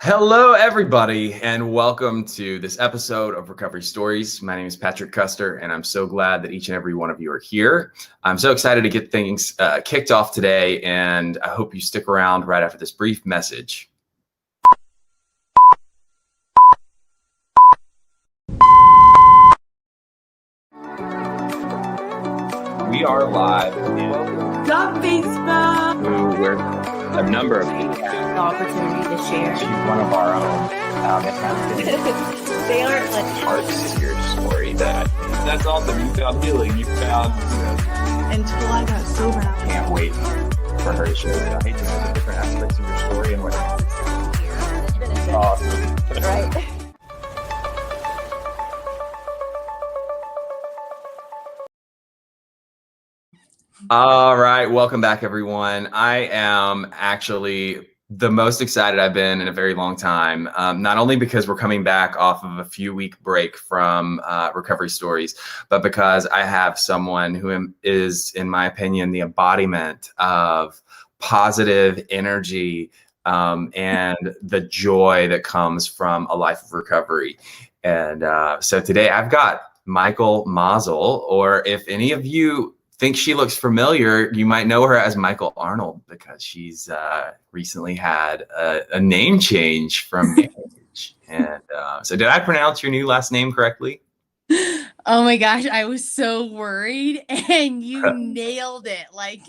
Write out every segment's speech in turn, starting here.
Hello, everybody, and welcome to this episode of Recovery Stories. My name is Patrick Custer, and I'm so glad that each and every one of you are here. I'm so excited to get things kicked off today, and I hope you stick around right after this brief message. We are live in Stop Facebook. where a number of people The opportunity to share. she's one of our own. It has been They aren't like parts to your story that's awesome. You found healing. You found. until I got sober. Can't wait for her to share the different aspects of your story and what. Awesome. Right. All right, welcome back, everyone. I am actually the most excited I've been in a very long time, not only because we're coming back off of a few-week break from Recovery Stories, but because I have someone who is, in my opinion, the embodiment of positive energy and the joy that comes from a life of recovery. And so today I've got Michael Mazel, or if any of you think she looks familiar, you might know her as Michael Arnold because she's recently had a name change from Manage. And so did I pronounce your new last name correctly? Oh my gosh, I was so worried and you nailed it. Like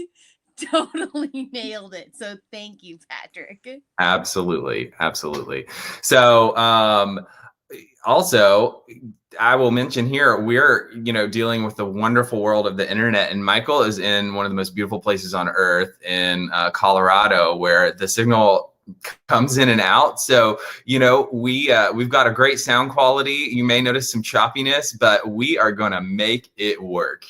totally nailed it. So thank you, Patrick. Absolutely. So also, I will mention here, we're, dealing with the wonderful world of the internet, and Michael is in one of the most beautiful places on earth in Colorado, where the signal comes in and out. So, we've got a great sound quality. You may notice some choppiness, but we are going to make it work.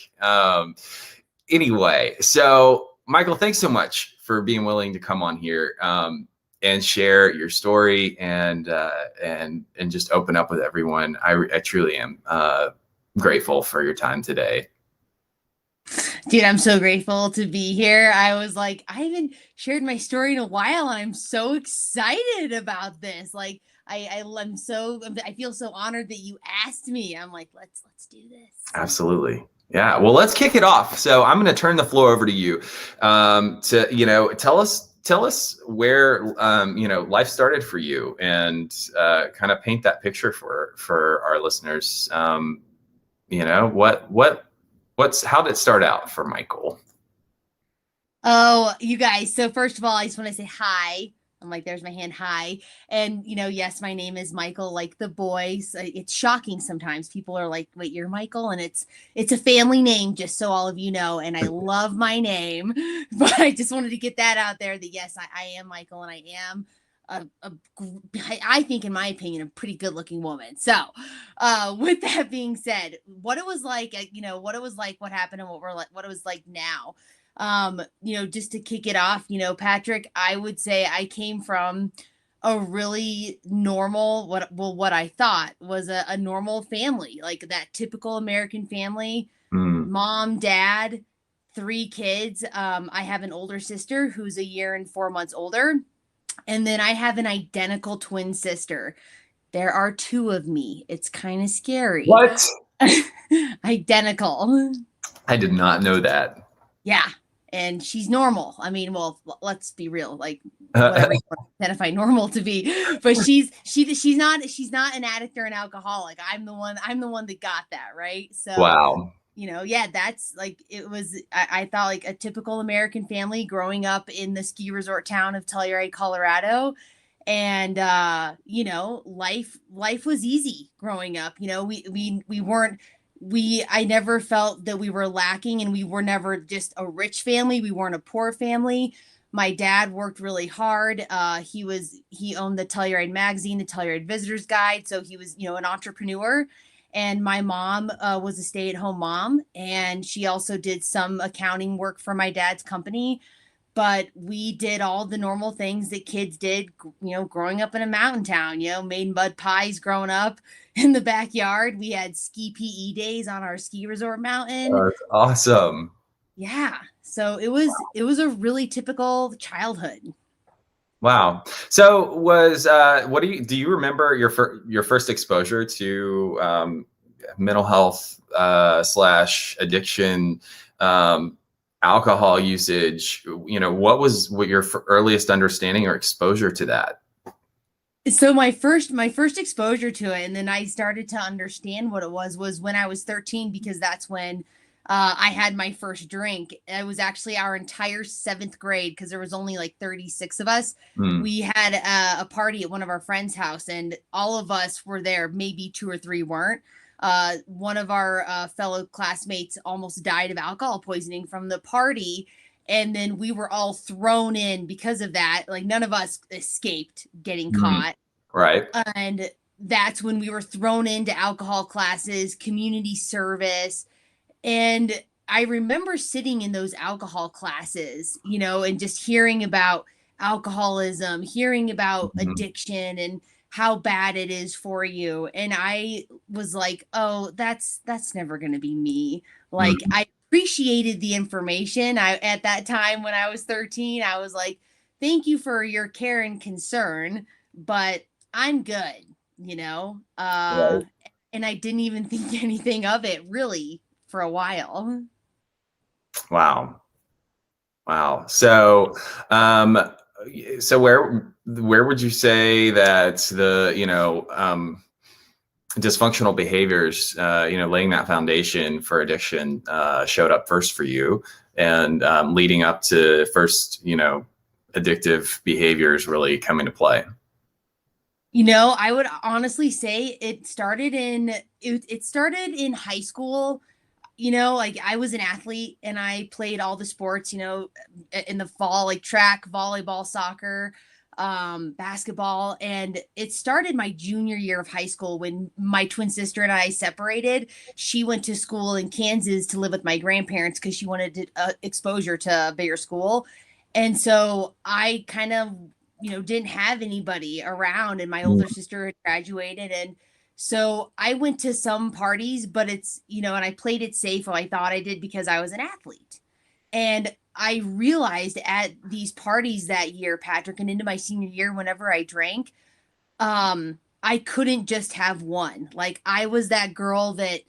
Anyway, so Michael, thanks so much for being willing to come on here and share your story and just open up with everyone. I truly am grateful for your time today. Dude, I'm so grateful to be here. I was like, I haven't shared my story in a while, and I'm so excited about this. Like, I feel so honored that you asked me. I'm like, let's do this. Absolutely. Yeah. Well, let's kick it off. So I'm going to turn the floor over to you to tell us where life started for you, and kind of paint that picture for our listeners. How did it start out for Michael? Oh, you guys. So first of all, I just want to say hi. I'm like, there's my hand, hi. And, yes, my name is Michael, like the boys. It's shocking sometimes. People are like, wait, you're Michael? And it's a family name, just so all of you know. And I love my name. But I just wanted to get that out there that, yes, I am Michael, and I am, I think, in my opinion, a pretty good looking woman. So with that being said, what it was like, what happened, and what it was like now. Just to kick it off, Patrick, I would say I came from a really normal, what I thought was a normal family, like that typical American family, mom, dad, 3 kids. I have an older sister who's a year and 4 months older. And then I have an identical twin sister. There are 2 of me. It's kind of scary. What? Identical. I did not know that. Yeah. And she's normal. I mean, well, let's be real, like whatever you want to identify normal to be. But she's not an addict or an alcoholic. I'm the one that got that, right? So wow. Yeah, that's like, it was, I thought like a typical American family growing up in the ski resort town of Telluride, Colorado. And life was easy growing up. I never felt that we were lacking, and we were never just a rich family. We weren't a poor family. My dad worked really hard. He owned the Telluride magazine, the Telluride Visitors Guide. So he was, an entrepreneur. And my mom was a stay-at-home mom, and she also did some accounting work for my dad's company. But we did all the normal things that kids did, growing up in a mountain town, made mud pies growing up in the backyard. We had ski PE days on our ski resort mountain. That's awesome. Yeah. So it was a really typical childhood. Wow. So was what do you remember your first exposure to mental health slash addiction, alcohol usage? What was your earliest understanding or exposure to that? So my first exposure to it, and then I started to understand what it was when I was 13, because that's when I had my first drink. It was actually our entire seventh grade, because there was only like 36 of us. Mm, We had a party at one of our friends' house, and all of us were there. Maybe two or three weren't. One of our fellow classmates almost died of alcohol poisoning from the party. And then we were all thrown in because of that. Like, none of us escaped getting mm, caught. right. And that's when we were thrown into alcohol classes, community service. And I remember sitting in those alcohol classes, and just hearing about alcoholism, hearing about Mhm. addiction and how bad it is for you. And I was like, oh, that's never going to be me. Like, Mm, I appreciated the information. I At that time when I was 13, I was like, thank you for your care and concern, but I'm good, you know? right. And I didn't even think anything of it really for a while. Wow. Wow. So where would you say that the dysfunctional behaviors, laying that foundation for addiction, showed up first for you, and leading up to first, addictive behaviors really come into play? I would honestly say it started in high school. Like, I was an athlete and I played all the sports, in the fall, like track, volleyball, soccer, basketball. And it started my junior year of high school when my twin sister and I separated. She went to school in Kansas to live with my grandparents because she wanted exposure to a bigger school. And so I kind of, didn't have anybody around, and my older sister had graduated. And so I went to some parties, but and I played it safe. I thought I did because I was an athlete. And I realized at these parties that year, Patrick, and into my senior year, whenever I drank, I couldn't just have one. Like, I was that girl that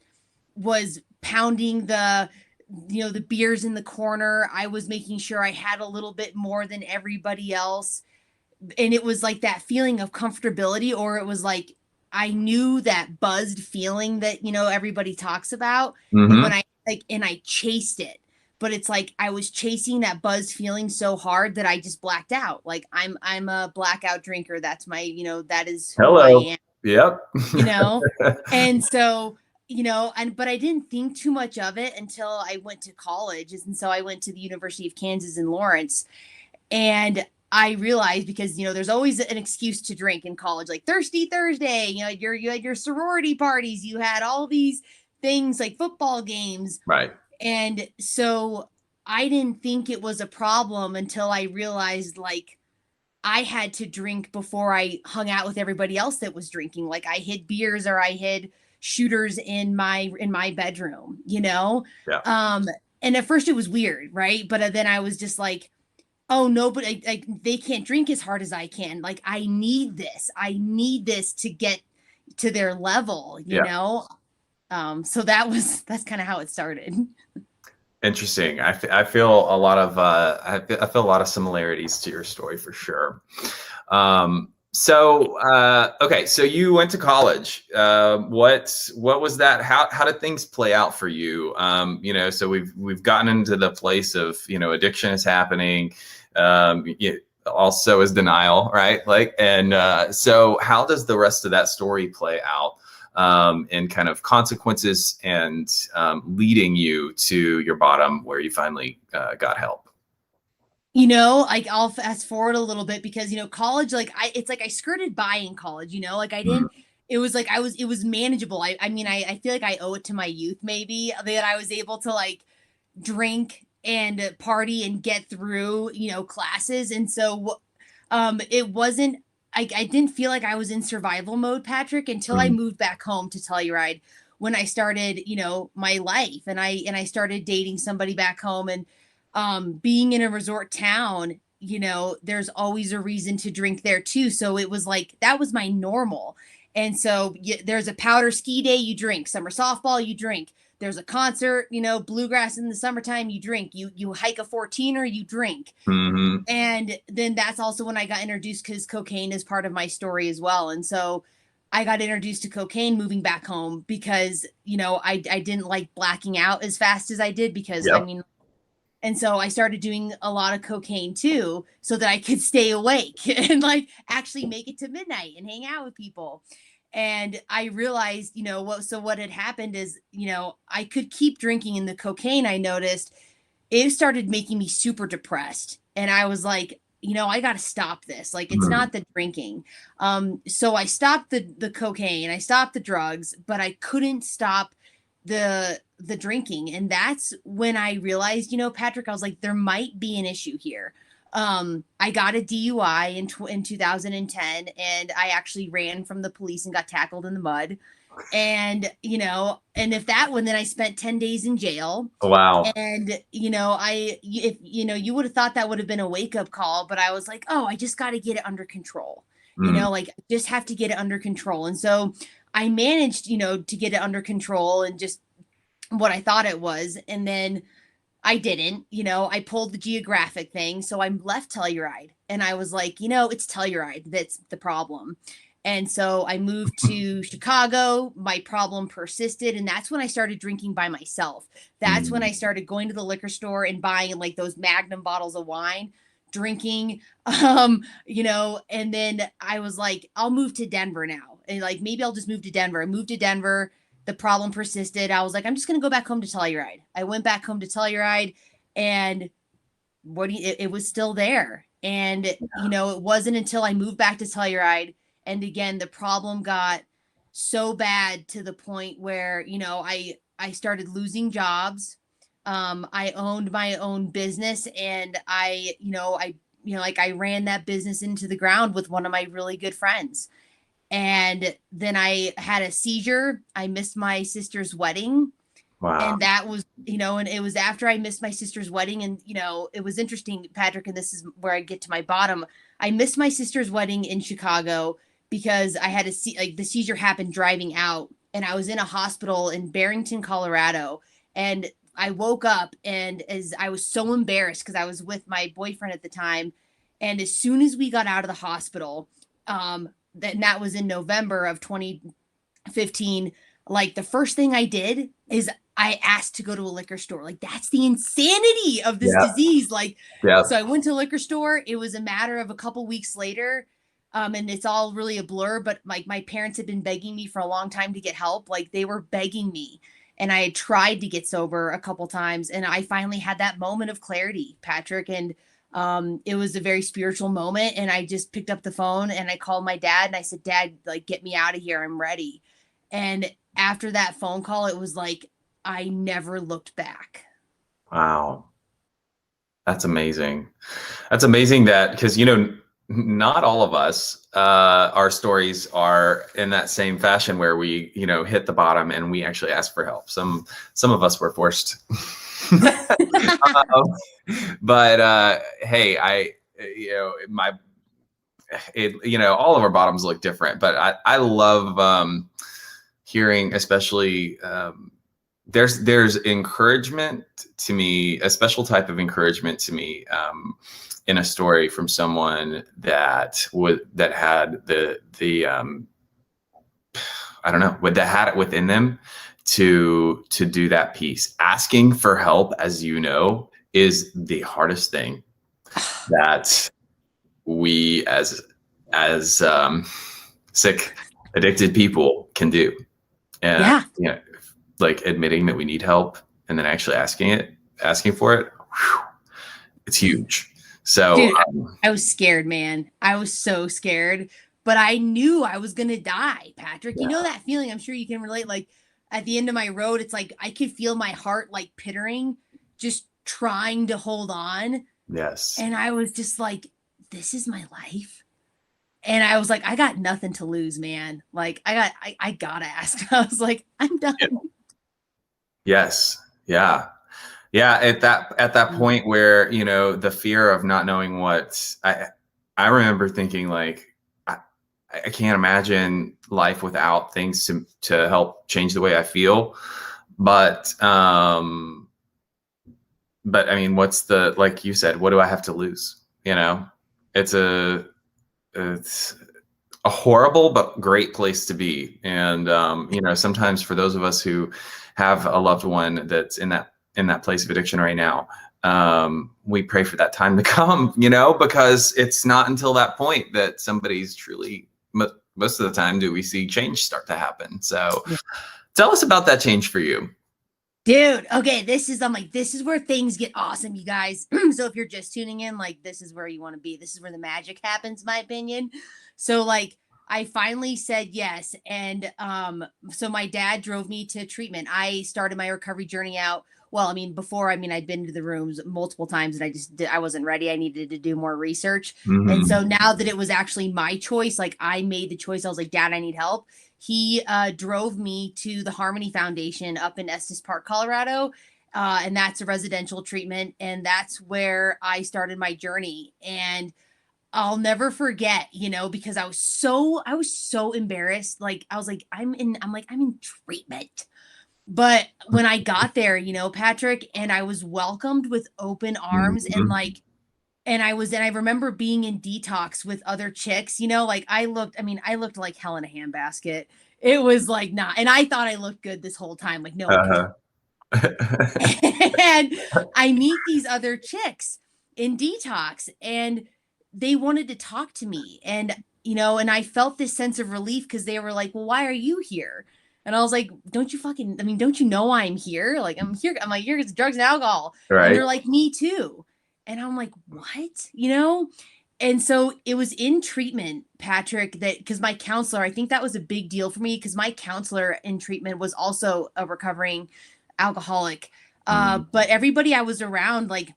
was pounding the beers in the corner. I was making sure I had a little bit more than everybody else. And it was like that feeling of comfortability, or it was like I knew that buzzed feeling that everybody talks about. And when Hmm. I chased it, but it's like I was chasing that buzz feeling so hard that I just blacked out. Like, I'm a blackout drinker. That's my, that is who I Hello. am, Yep. you know and so, but I didn't think too much of it until I went to college. And so I went to the University of Kansas in Lawrence. And I realized, because there's always an excuse to drink in college, like Thirsty Thursday. You had your sorority parties, you had all these things like football games. Right. And so I didn't think it was a problem until I realized, like, I had to drink before I hung out with everybody else that was drinking. Like, I hid beers or I hid shooters in my bedroom, Yeah. um and at first it was weird, right? But then I was just like, oh no, but they can't drink as hard as I can. Like, I need this. I need this to get to their level, Yeah. So that's kind of how it started. Interesting. I feel a lot of I feel a lot of similarities to your story for sure. Okay, so you went to college. What was that? How did things play out for you? So we've gotten into the place of addiction is happening. Also is denial, right? Like, and so how does the rest of that story play out? And kind of consequences, and leading you to your bottom where you finally got help. Like, I'll fast forward a little bit because college, like, it's like I skirted by in college. Like, I Mm, didn't. It was like it was manageable. I mean, I feel like I owe it to my youth, maybe, that I was able to, like, drink and party and get through classes. And so it wasn't, I didn't feel like I was in survival mode, Patrick, until I mm, moved back home to Telluride, when I started my life, and I started dating somebody back home. And being in a resort town, there's always a reason to drink there too. So it was like, that was my normal. And so there's a powder ski day, you drink. Summer softball, you drink. There's a concert, bluegrass in the summertime, you drink. You hike a 14er, you drink. Mm-hmm. And then that's also when I got introduced, because cocaine is part of my story as well. And so I got introduced to cocaine moving back home because, I didn't like blacking out as fast as I did because, Yep. And so I started doing a lot of cocaine too, so that I could stay awake and like actually make it to midnight and hang out with people. And I realized, what had happened is, I could keep drinking, and the cocaine, I noticed it started making me super depressed. And I was like, I got to stop this. Like, it's not the drinking. So I stopped the cocaine, I stopped the drugs, but I couldn't stop the drinking. And that's when I realized, Patrick, I was like, there might be an issue here. I got a DUI in 2010, and I actually ran from the police and got tackled in the mud. And, and if that one, then I spent 10 days in jail. Wow. And, you would have thought that would have been a wake up call, but I was like, oh, I just got to get it under control. Like, just have to get it under control. And so I managed, to get it under control and just what I thought it was. And then I didn't, I pulled the geographic thing. So I left Telluride, and I was like, it's Telluride that's the problem. And so I moved to Chicago. My problem persisted. And that's when I started drinking by myself. That's when I started going to the liquor store and buying like those Magnum bottles of wine, drinking, and then I was like, I'll move to Denver now. And like, maybe I'll just move to Denver. I moved to Denver. The problem persisted. I was like, I'm just going to go back home to Telluride. I went back home to Telluride, and it was still there. And, it wasn't until I moved back to Telluride. And again, the problem got so bad to the point where, I started losing jobs. I owned my own business, and I ran that business into the ground with one of my really good friends. And then I had a seizure. I missed my sister's wedding. Wow. And that was, and it was after I missed my sister's wedding. And, it was interesting, Patrick, and this is where I get to my bottom. I missed my sister's wedding in Chicago because I had the seizure happened driving out, and I was in a hospital in Barrington, Colorado. And I woke up, and as I was so embarrassed because I was with my boyfriend at the time. And as soon as we got out of the hospital, that was in November of 2015. Like, the first thing I did is I asked to go to a liquor store. Like, that's the insanity of this disease. Like, so I went to a liquor store. It was a matter of a couple weeks later. And it's all really a blur, but like, my parents had been begging me for a long time to get help. Like, they were begging me, and I had tried to get sober a couple times, and I finally had that moment of clarity, Patrick. And it was a very spiritual moment. And I just picked up the phone and I called my dad, and I said, Dad, like, get me out of here. I'm ready. And after that phone call, it was like, I never looked back. Wow. That's amazing. That's amazing that, because, not all of us, our stories are in that same fashion where we, hit the bottom and we actually ask for help. Some of us were forced. But hey, all of our bottoms look different, but I love hearing, especially there's encouragement to me, a special type of encouragement to me in a story from someone that had the I don't know, that had it within them to do that piece. Asking for help, as is the hardest thing that we as sick, addicted people can do. And like admitting that we need help and then actually asking for it, it's huge. So dude, I was scared, man. I was so scared, but I knew I was going to die, Patrick. You know that feeling? I'm sure you can relate. Like, at the end of my road, it's like, I could feel my heart like pittering, just trying to hold on. Yes. And I was just like, this is my life. And I was like, I got nothing to lose, man. Like, I gotta ask. I was like, I'm done. Yes. Yeah. Yeah, at that point where, the fear of not knowing what I remember thinking like I, I can't imagine life without things to help change the way I feel. But I mean, like you said, what do I have to lose? It's it's a horrible but great place to be. And sometimes for those of us who have a loved one that's in that place of addiction right now, we pray for that time to come, because it's not until that point that somebody's truly, most of the time, do we see change start to happen. So tell us about that change for you. Dude, okay, this is where things get awesome, you guys. So if you're just tuning in, like, this is where you want to be. This is where the magic happens, my opinion. So like I finally said yes. And so my dad drove me to treatment. I started my recovery journey out. Well, I mean, before, I'd been to the rooms multiple times and I wasn't ready. I needed to do more research. And so now that it was actually my choice, like I made the choice, I was like, Dad, I need help. He drove me to the Harmony Foundation up in Estes Park, Colorado. And that's a residential treatment. And that's where I started my journey. And I'll never forget, because I was so embarrassed. Like I was like, I'm in treatment. But when I got there, Patrick, and I was welcomed with open arms and like, and I remember being in detox with other chicks, like I looked like hell in a handbasket. It was like not, and I thought I looked good this whole time. Like, no, and I meet these other chicks in detox and they wanted to talk to me. And, and I felt this sense of relief because they were like, well, why are you here? And I was like, don't you know I'm here? Like, I'm here. I'm like, here it's drugs and alcohol. Right. And they're like, me too. And I'm like, what? And so it was in treatment, Patrick, that because my counselor, I think that was a big deal for me because my counselor in treatment was also a recovering alcoholic. But everybody I was around, like,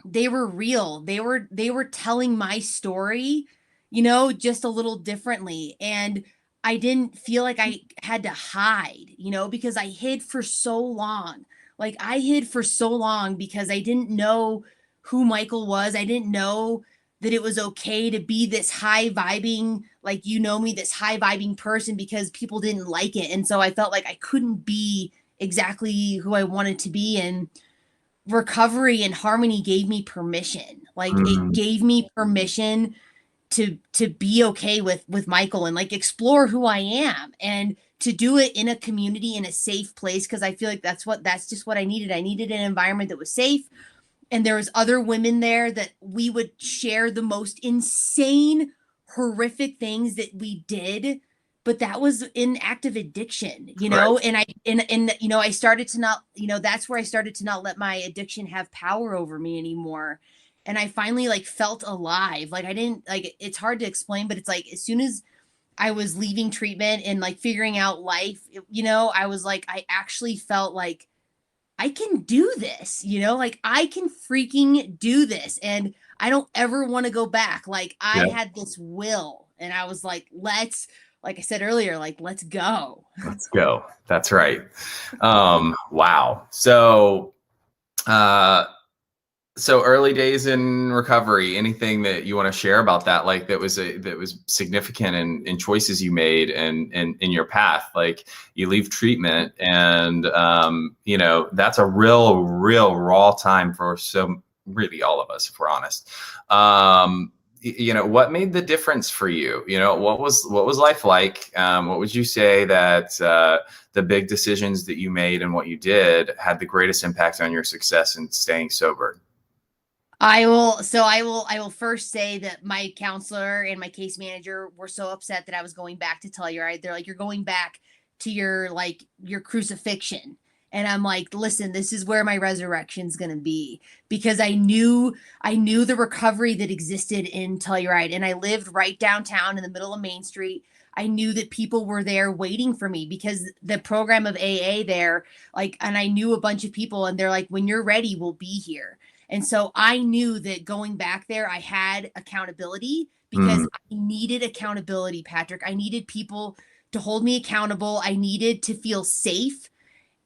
they were real. They were telling my story, just a little differently. And I didn't feel like I had to hide, because I hid for so long. Like I hid for so long because I didn't know who Michael was. I didn't know that it was okay to be this high vibing, like, me, this high vibing person because people didn't like it. And so I felt like I couldn't be exactly who I wanted to be. And recovery and Harmony gave me permission. Like it gave me permission to be okay with Michael and like explore who I am and to do it in a community, in a safe place. Cause I feel like that's just what I needed. I needed an environment that was safe. And there was other women there that we would share the most insane, horrific things that we did. But that was in active addiction, Right. and I started to not, that's where I started to not let my addiction have power over me anymore. And I finally like felt alive. Like I didn't like, it's hard to explain, but it's like, as soon as I was leaving treatment and like figuring out life, I was like, I actually felt like I can do this, like I can freaking do this. And I don't ever want to go back. Like I Yeah. had this will and I was like, like I said earlier, like, let's go. Let's go. That's right. Wow. So early days in recovery, anything that you want to share about that, like that was significant in choices you made and in your path, like you leave treatment and, that's a real raw time for really all of us, if we're honest. What made the difference for you? What was life like? What would you say that the big decisions that you made and what you did had the greatest impact on your success in staying sober? I will first say that my counselor and my case manager were so upset that I was going back to Telluride. They're like, you're going back to your crucifixion. And I'm like, listen, this is where my resurrection's going to be because I knew the recovery that existed in Telluride and I lived right downtown in the middle of Main Street. I knew that people were there waiting for me because the program of AA there, like, and I knew a bunch of people and they're like, when you're ready, we'll be here. And so I knew that going back there, I had accountability because I needed accountability, Patrick. I needed people to hold me accountable. I needed to feel safe.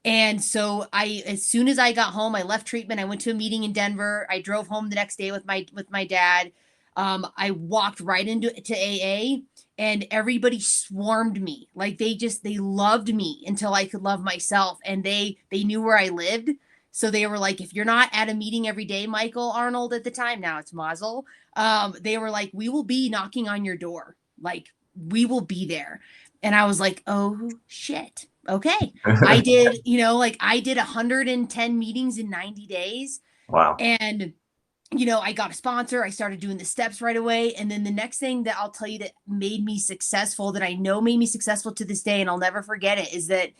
And so as soon as I got home, I left treatment. I went to a meeting in Denver. I drove home the next day with my dad. I walked right into to AA, and everybody swarmed me. Like they loved me until I could love myself, and they knew where I lived. So they were like, if you're not at a meeting every day, Michael Arnold at the time, now it's Mazel, they were like, we will be knocking on your door. Like we will be there. And I was like, oh shit. Okay. I did, like I did 110 meetings in 90 days. Wow. And, I got a sponsor. I started doing the steps right away. And then the next thing that I'll tell you that made me successful, that I know made me successful to this day, and I'll never forget it, is that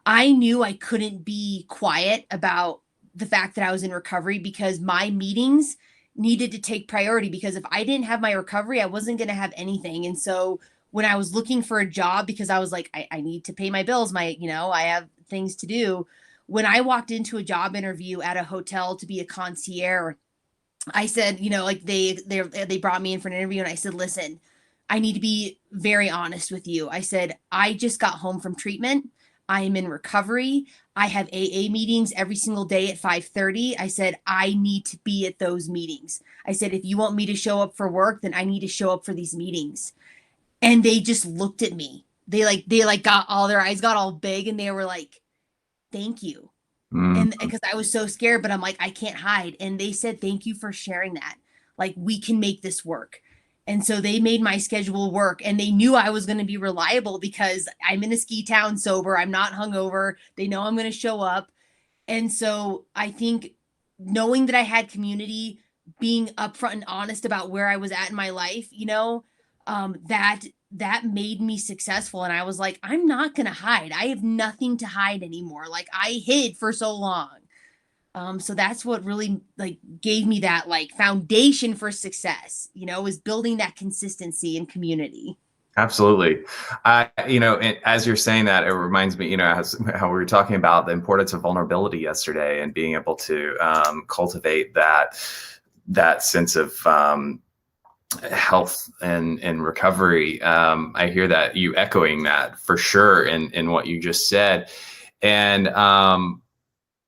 I knew I couldn't be quiet about the fact that I was in recovery, because my meetings needed to take priority, because if I didn't have my recovery, I wasn't going to have anything. And so when I was looking for a job, because I was like, I need to pay my bills, I have things to do. When I walked into a job interview at a hotel to be a concierge, I said, like they brought me in for an interview, and I said, listen, I need to be very honest with you. I said, I just got home from treatment. I am in recovery. I have AA meetings every single day at 5:30. I said, I need to be at those meetings. I said, if you want me to show up for work, then I need to show up for these meetings. And they just looked at me. They got all, their eyes got all big, and they were like, thank you. And because I was so scared, but I'm like, I can't hide. And they said, thank you for sharing that. Like, we can make this work. And so they made my schedule work, and they knew I was going to be reliable because I'm in a ski town sober. I'm not hungover. They know I'm going to show up. And so I think knowing that I had community, being upfront and honest about where I was at in my life, that made me successful. And I was like, I'm not going to hide. I have nothing to hide anymore. Like, I hid for so long. So that's what really gave me that foundation for success, is building that consistency and community. Absolutely. As you're saying that, it reminds me, how we were talking about the importance of vulnerability yesterday, and being able to cultivate that sense of health and recovery. I hear that you echoing that for sure in what you just said. And,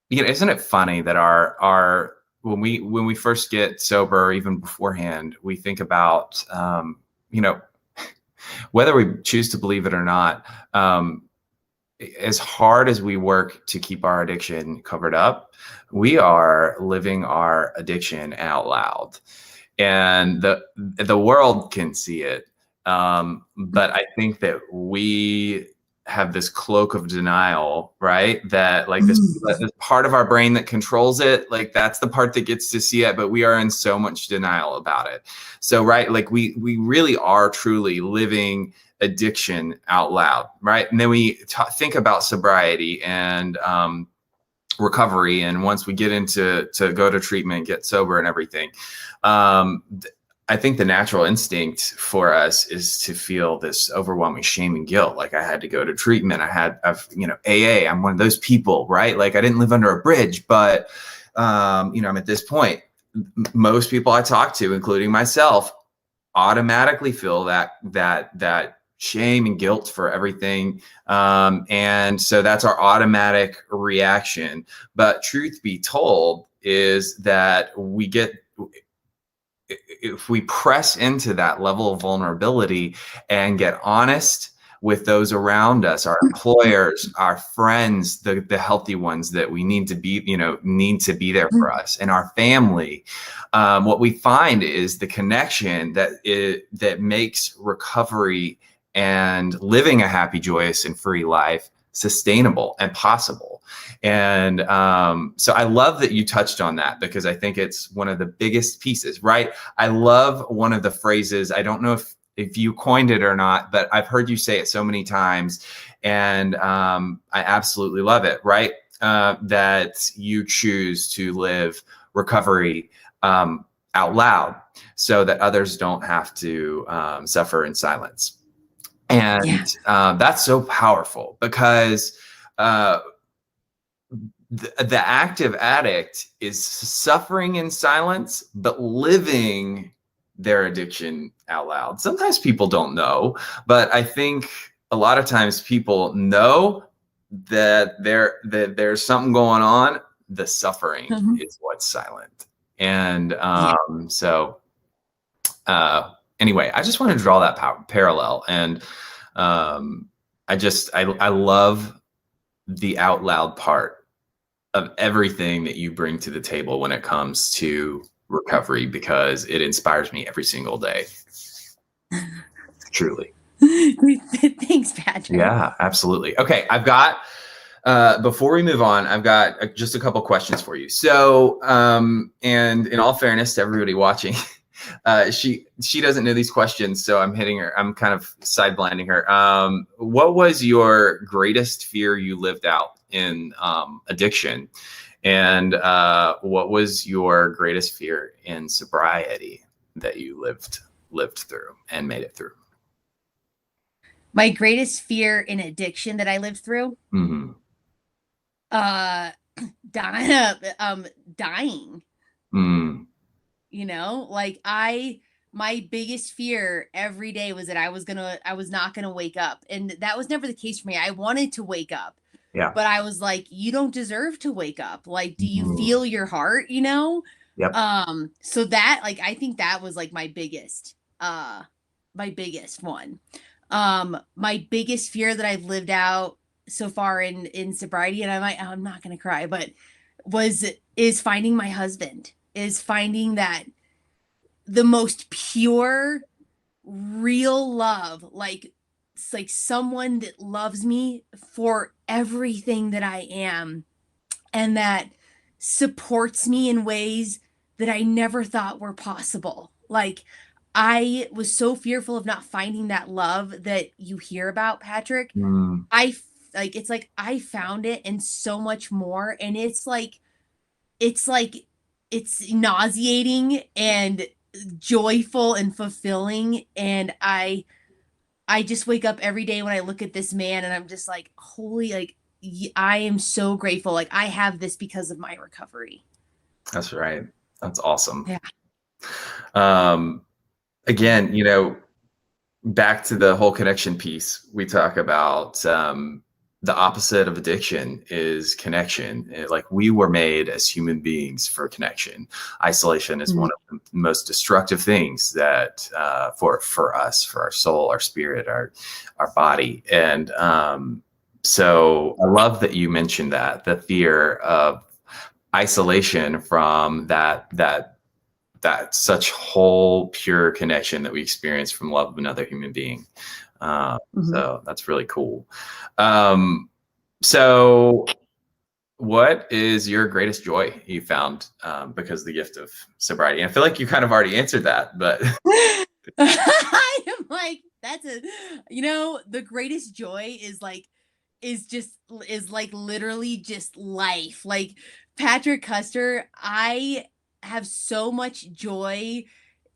isn't it funny that our when we first get sober, or even beforehand, we think about, whether we choose to believe it or not, as hard as we work to keep our addiction covered up, we are living our addiction out loud. And the world can see it. But I think that we have this cloak of denial, right? That this part of our brain that controls it, that's the part that gets to see it, but we are in so much denial about it. So, right, we really are truly living addiction out loud, right? And then we think about sobriety and recovery, and once we get into to go to treatment, get sober and everything, I think the natural instinct for us is to feel this overwhelming shame and guilt. Like, I had to go to treatment. I've AA. I'm one of those people, right? Like, I didn't live under a bridge, but I'm at this point. Most people I talk to, including myself, automatically feel that shame and guilt for everything. And so that's our automatic reaction. But truth be told is that if we press into that level of vulnerability and get honest with those around us, our employers, our friends, the healthy ones that we need to be there for us, and our family, what we find is the connection that makes recovery and living a happy, joyous, and free life sustainable and possible. And so I love that you touched on that, because I think it's one of the biggest pieces, right? I love one of the phrases. I don't know if you coined it or not, but I've heard you say it so many times, and I absolutely love it, right? That you choose to live recovery out loud so that others don't have to suffer in silence. And that's so powerful, because the active addict is suffering in silence, but living their addiction out loud. Sometimes people don't know, but I think a lot of times people know, that there's something going on, the suffering Mhm. is what's silent. And so anyway, I just wanted to draw that parallel. And I love the out loud part of everything that you bring to the table when it comes to recovery, because it inspires me every single day. Truly. Thanks, Patrick. Yeah, absolutely. Okay, I've got before we move on, I've got just a couple questions for you. So, and in all fairness to everybody watching, she doesn't know these questions, so I'm hitting her. I'm kind of side blinding her. What was your greatest fear you lived out in addiction, and what was your greatest fear in sobriety that you lived through and made it through? My greatest fear in addiction that I lived through, Mm-hmm. dying. Mm. You know, like my biggest fear every day was that I was not gonna wake up, and that was never the case for me. I wanted to wake up, Yeah. but I was like, you don't deserve to wake up. Like, do you Mhm. feel your heart? You know. Yep. So that, like, I think that was like my biggest one. My biggest fear that I've lived out so far in sobriety, and I'm not gonna cry, but is finding my husband, is finding that the most pure, real love, like it's like someone that loves me for everything that I am, and that supports me in ways that I never thought were possible. Like, I was so fearful of not finding that love that you hear about, Patrick. Mm. It's like I found it and so much more, and it's nauseating and joyful and fulfilling, and I just wake up every day when I look at this man and I'm just like, holy, like, I am so grateful. Like, I have this because of my recovery. That's right. That's awesome. Yeah. Again, you know, back to the whole connection piece, we talk about the opposite of addiction is connection. Like, we were made as human beings for connection. Isolation is one of the most destructive things that for us, for our soul, our spirit, our body. And so I love that you mentioned that, the fear of isolation from that such whole pure connection that we experience from love of another human being. So that's really cool. So what is your greatest joy you found because of the gift of sobriety? And I feel like you kind of already answered that, but I am like, the greatest joy is literally just life. Like, Patrick Custer, I have so much joy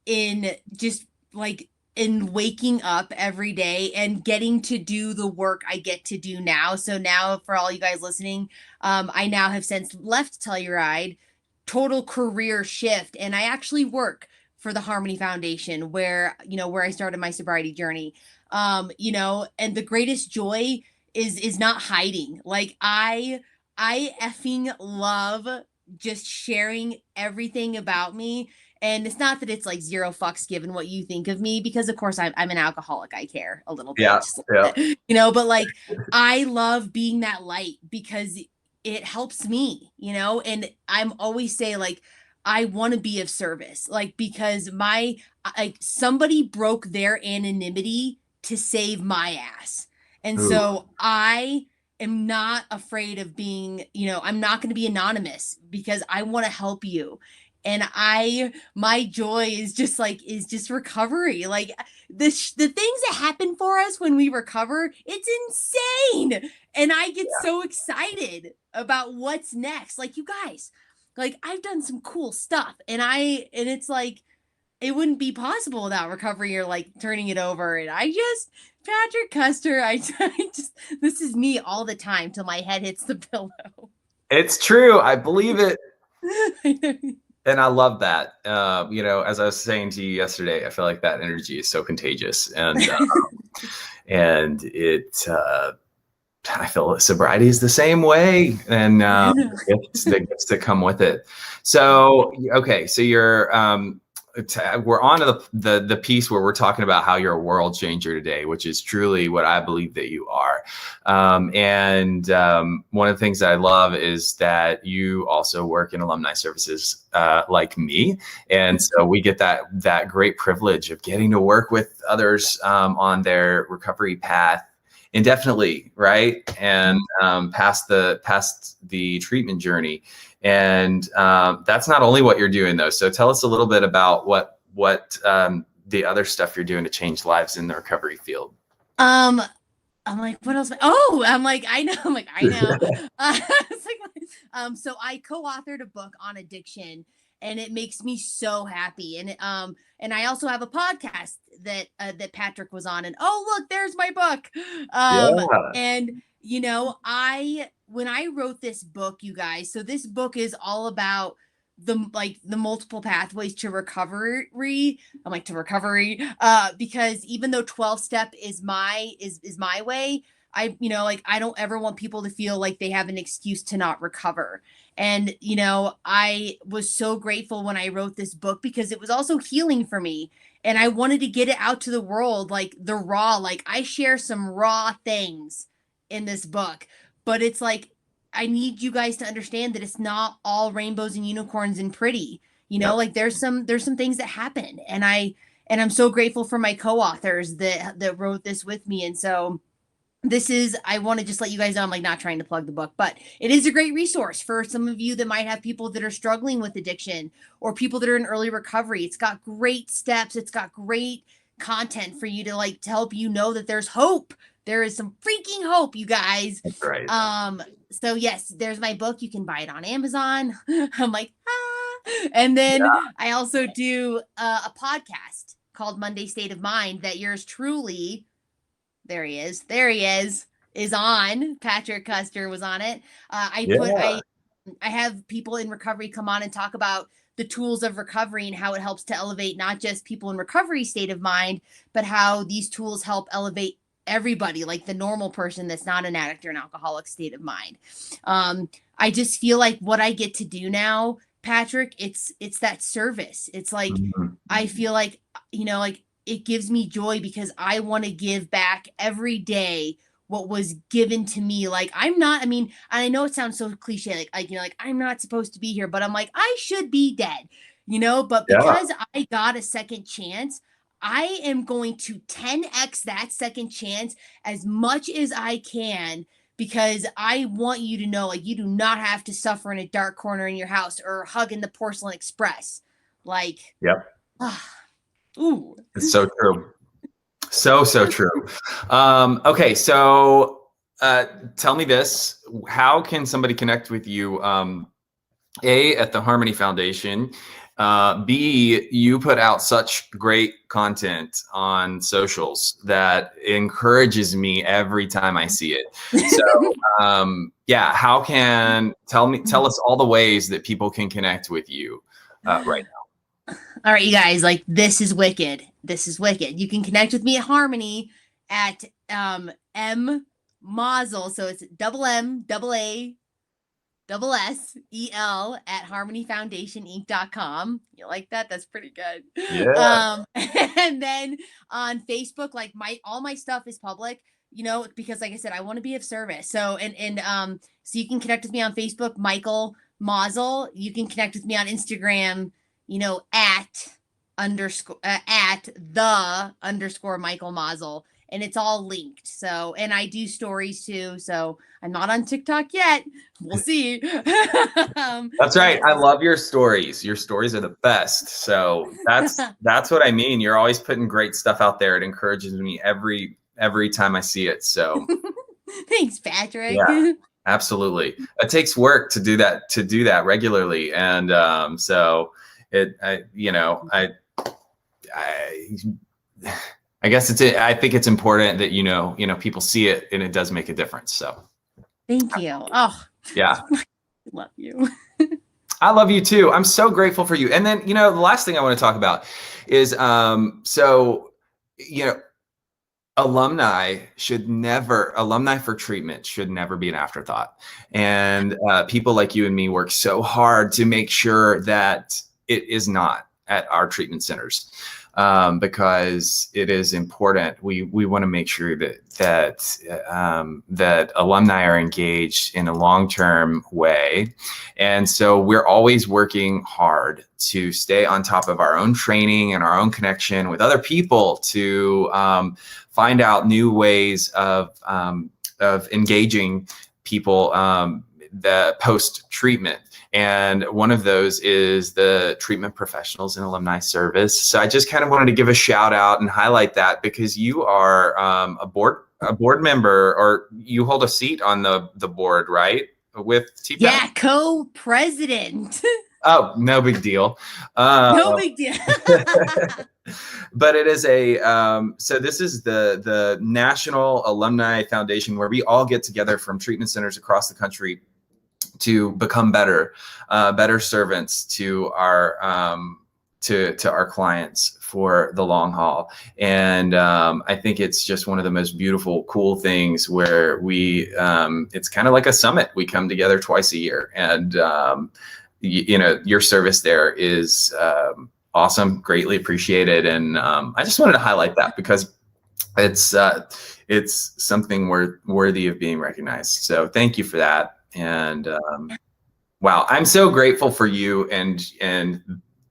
in just like in waking up every day and getting to do the work I get to do now. So now, for all you guys listening, I now have since left Telluride, total career shift, and I actually work for the Harmony Foundation, where I started my sobriety journey. And the greatest joy is not hiding. Like, I effing love just sharing everything about me. And it's not that it's like zero fucks given what you think of me, because of course I'm an alcoholic. I care a little bit, but like, I love being that light because it helps me, and I'm always say, like, I want to be of service, like, because somebody broke their anonymity to save my ass. And so I am not afraid of being, I'm not going to be anonymous because I want to help you. And my joy is just recovery. Like, the things that happen for us when we recover, it's insane. And I get so excited about what's next. Like, you guys, like, I've done some cool stuff, and it's like, it wouldn't be possible without recovery or like turning it over. And Patrick Custer, this is me all the time till my head hits the pillow. It's true. I believe it. And I love that. As I was saying to you yesterday, I feel like that energy is so contagious, and and I feel sobriety is the same way, and the gifts that come with it. So, okay, so we're on to the piece where we're talking about how you're a world changer today, which is truly what I believe that you are. One of the things that I love is that you also work in alumni services, like me. And so we get that great privilege of getting to work with others on their recovery path indefinitely, right? And past the treatment journey. And that's not only what you're doing though. So tell us a little bit about what the other stuff you're doing to change lives in the recovery field. I'm like, what else? I'm like, I know. I'm like, I know. It's like, so I co-authored a book on addiction, and it makes me so happy. And I also have a podcast that Patrick was on. And oh, look, there's my book. And when I wrote this book, you guys, so this book is all about the multiple pathways to recovery. I'm like, to recovery, because even though 12-step is my way, I don't ever want people to feel like they have an excuse to not recover. And, I was so grateful when I wrote this book because it was also healing for me. And I wanted to get it out to the world, like the raw, like I share some raw things in this book, but it's like, I need you guys to understand that it's not all rainbows and unicorns and pretty, like there's some things that happen. And I'm so grateful for my co-authors that wrote this with me. And so I want to just let you guys know, I'm like not trying to plug the book, but it is a great resource for some of you that might have people that are struggling with addiction or people that are in early recovery. It's got great steps. It's got great content for you to help you know that there's hope. There is some freaking hope, you guys. That's right. So yes, there's my book. You can buy it on Amazon. I'm like, and then I also do a podcast called Monday State of Mind that yours truly, there he is on. Patrick Custer was on it. I have people in recovery come on and talk about the tools of recovery and how it helps to elevate not just people in recovery state of mind, but how these tools help elevate everybody, like the normal person that's not an addict or an alcoholic state of mind. I just feel like what I get to do now, Patrick, it's that service. It's like, I feel like, it gives me joy because I want to give back every day what was given to me. Like I know it sounds so cliche, like I'm not supposed to be here, but I'm like, I should be dead, but because I got a second chance, I am going to 10x that second chance as much as I can, because I want you to know, you do not have to suffer in a dark corner in your house or hugging the Porcelain Express. Ooh. It's so true. So true. Okay. So, tell me this, how can somebody connect with you? A, at the Harmony Foundation, B, you put out such great content on socials that encourages me every time I see it. So, how can tell us all the ways that people can connect with you right now? All right, you guys, this is wicked. This is wicked. You can connect with me at Harmony at M Mazel. So it's MMASSEL at harmonyfoundationinc.com. You like that? That's pretty good. Yeah. And then on Facebook, all my stuff is public, because like I said, I want to be of service. So, so you can connect with me on Facebook, Michael Mazel. You can connect with me on Instagram, at the _Michael Mazel, and it's all linked. So, and I do stories too. So I'm not on TikTok yet. We'll see. That's right. I love your stories. Your stories are the best. So that's what I mean. You're always putting great stuff out there. It encourages me every time I see it. So thanks, Patrick. Yeah. Absolutely. It takes work to do that regularly. And so I guess I think it's important that, people see it and it does make a difference. So thank you. Oh, yeah. Love you. I love you too. I'm so grateful for you. And then, the last thing I want to talk about is, alumni for treatment should never be an afterthought. And people like you and me work so hard to make sure that it is not at our treatment centers, because it is important. We want to make sure that alumni are engaged in a long-term way. And so we're always working hard to stay on top of our own training and our own connection with other people to find out new ways of engaging people the post-treatment. And one of those is the Treatment Professionals and Alumni Service. So I just kind of wanted to give a shout out and highlight that, because you are a board member, or you hold a seat on the board, right? With TPAC? Yeah, co-president. Oh, no big deal. No big deal. But it is so this is the National Alumni Foundation, where we all get together from treatment centers across the country to become better servants to our clients for the long haul. And I think it's just one of the most beautiful, cool things where it's kind of like a summit. We come together twice a year, and your service there is awesome, greatly appreciated. And I just wanted to highlight that, because it's something worthy of being recognized. So thank you for that. And wow, I'm so grateful for you and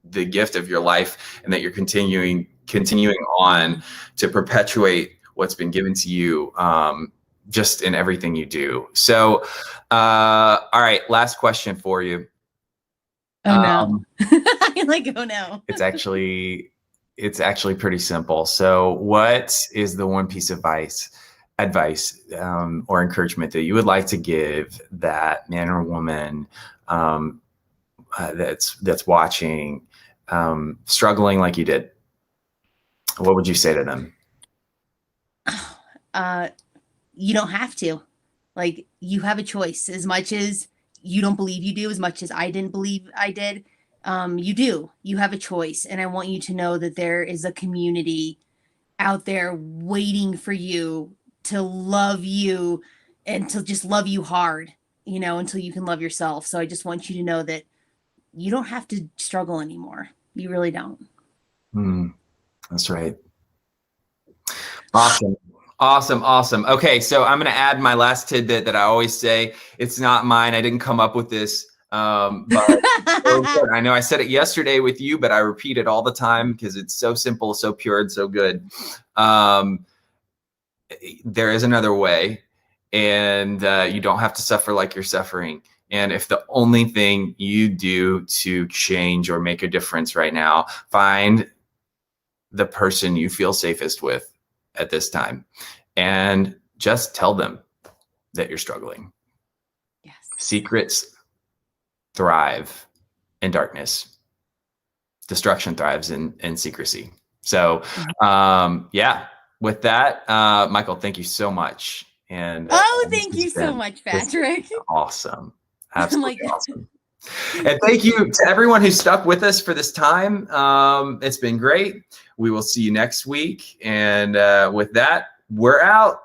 the gift of your life, and that you're continuing on to perpetuate what's been given to you, just in everything you do. So, all right, last question for you. Oh no. I'm like, oh no. It's actually pretty simple. So what is the one piece of advice or encouragement that you would like to give that man or woman that's watching, struggling like you did? What would you say to them? You don't have to. Like, you have a choice. As much as you don't believe you do, as much as I didn't believe I did, you do. You have a choice. And I want you to know that there is a community out there waiting for you to love you, and to just love you hard, until you can love yourself. So I just want you to know that you don't have to struggle anymore. You really don't. That's right. Awesome. Okay, so I'm going to add my last tidbit that I always say. It's not mine. I didn't come up with this. But I know I said it yesterday with you, but I repeat it all the time because it's so simple, so pure, and so good. There is another way, and you don't have to suffer like you're suffering. And if the only thing you do to change or make a difference right now, find the person you feel safest with at this time, and just tell them that you're struggling. Yes. Secrets thrive in darkness. Destruction thrives in secrecy. So, yeah. With that, Michael, thank you so much. And thank you so much, Patrick. Awesome. Absolutely awesome. And thank you to everyone who stuck with us for this time. It's been great. We will see you next week. And with that, we're out.